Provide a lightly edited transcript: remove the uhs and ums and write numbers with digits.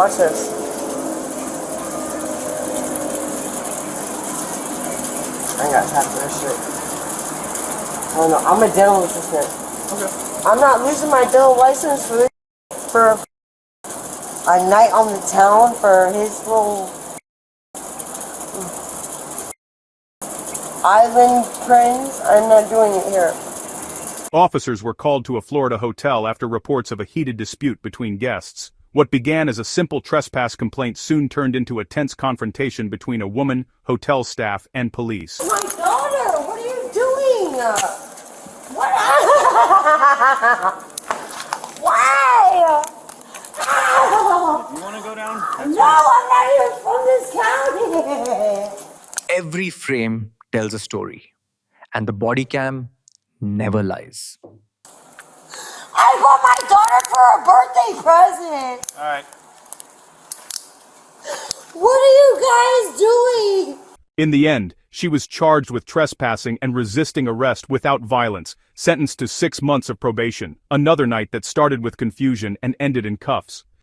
Watch this. I ain't got time for this shit. Oh no, I'm a dental assistant. Okay. I'm not losing my dental license for this, for a night on the town for his little island friends. I'm not doing it here. Officers were called to a Florida hotel after reports of a heated dispute between guests. What began as a simple trespass complaint soon turned into a tense confrontation between a woman, hotel staff, and police. My daughter, what are you doing? What? Why? You want to go down? No, I'm not even from this county. Every frame tells a story, and the body cam never lies. I bought my daughter for a birthday present. All right. What are you guys doing? In the end, she was charged with trespassing and resisting arrest without violence, sentenced to 6 months of probation, another night that started with confusion and ended in cuffs.